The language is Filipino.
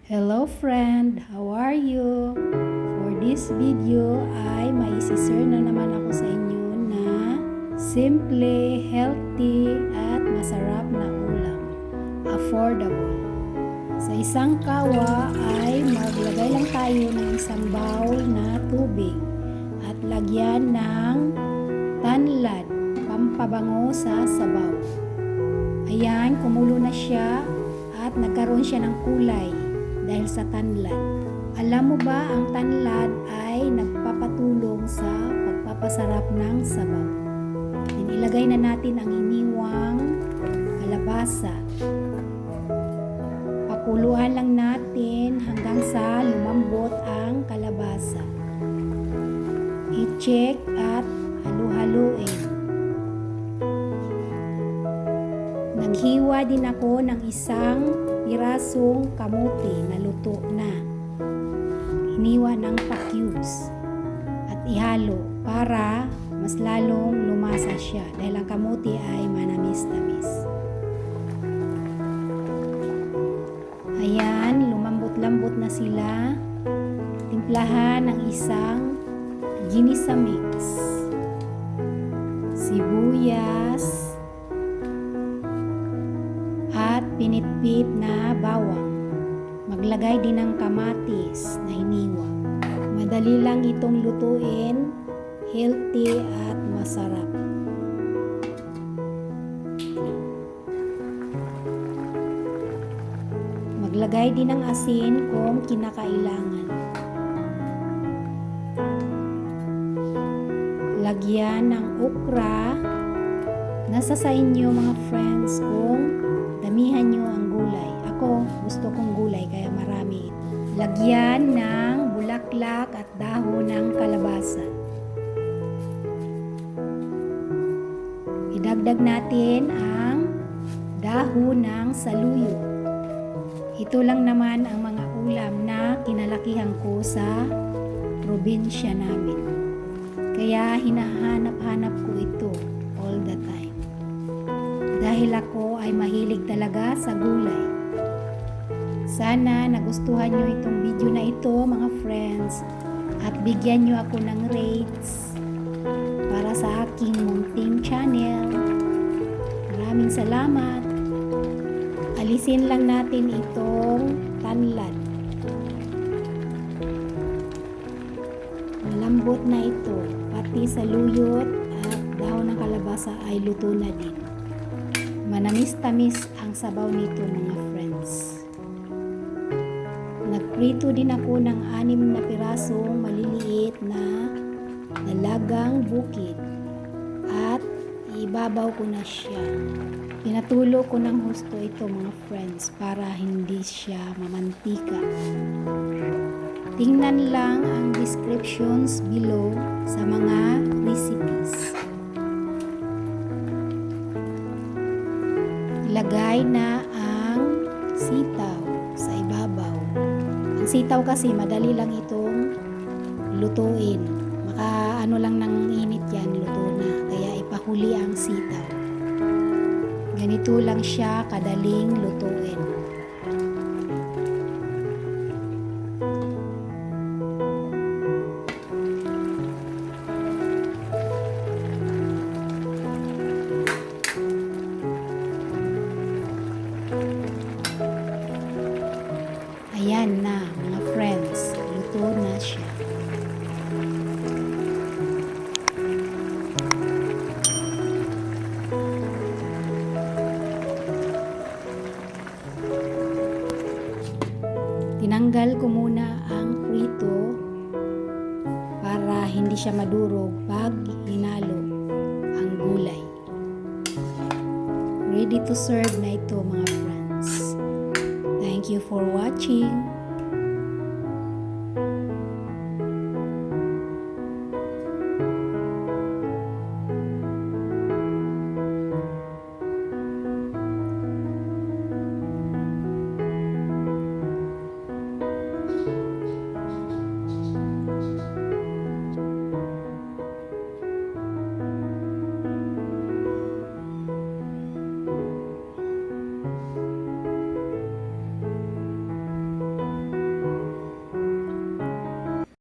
Hello friend, how are you? For this video ay may isi-share na naman ako sa inyo na simple, healthy at masarap na ulam. Affordable. Sa isang kawa ay maglagay lang tayo ng isang bowl na tubig at lagyan ng tanlad, pampabango sa sabaw. Ayan, kumulo na siya at nagkaroon siya ng kulay dahil sa tanlad. Alam mo ba, ang tanlad ay nagpapatulong sa pagpapasarap ng sabaw. Ilagay na natin ang iniwang kalabasa. Pakuluan lang natin hanggang sa lumambot ang kalabasa. I-check at halu-haluin. Naghiwa din ako ng isang pirasong kamuti na luto na. Hiniwa ng pa-cubes at ihalo para mas lalong lumasa siya dahil ang kamuti ay manamis-tamis. Ayan, lumambot-lambot na sila. Timplahan ng isang ginisa mix. Sibuyas at pinitpit na bawang. Maglagay din ng kamatis na hiniwa. Madali lang itong lutuin, healthy at masarap. Maglagay din ng asin kung kinakailangan. Lagyan ng okra. Nasa sa inyo mga friends kung damihan nyo ang gulay. Ako, gusto kong gulay kaya marami ito. Lagyan ng bulaklak at dahon ng kalabasa. Idagdag natin ang dahon ng saluyot. Ito lang naman ang mga ulam na kinalakihan ko sa probinsya namin. Kaya hinahanap-hanap ko ito all the time. Dahil ako ay mahilig talaga sa gulay. Sana nagustuhan nyo itong video na ito mga friends at bigyan nyo ako ng rates para sa aking munting channel. Maraming salamat. Alisin lang natin itong tanlad. Malambot na ito. Pati sa luyot at dahon ng kalabasa ay luto na din. Manamis-tamis ang sabaw nito mga friends. Nagprito din ako ng 6 na pirasong maliliit na dalagang bukid at ibabaw ko na siya. Pinatulo ko ng husto ito mga friends para hindi siya mamantika. Tingnan lang ang descriptions below sa mga recipes. Ilagay na ang sitaw sa ibabaw. Ang sitaw kasi madali lang itong lutuin. Maka ano lang ng init yan, luto na. Kaya ipahuli ang sitaw. Ganito lang siya kadaling lutuin. Ayan na mga friends, luto na siya. Tinanggal ko muna ang prito para hindi siya madurog pag hinalo ang gulay. Ready to serve na ito mga friends. Thank you for watching.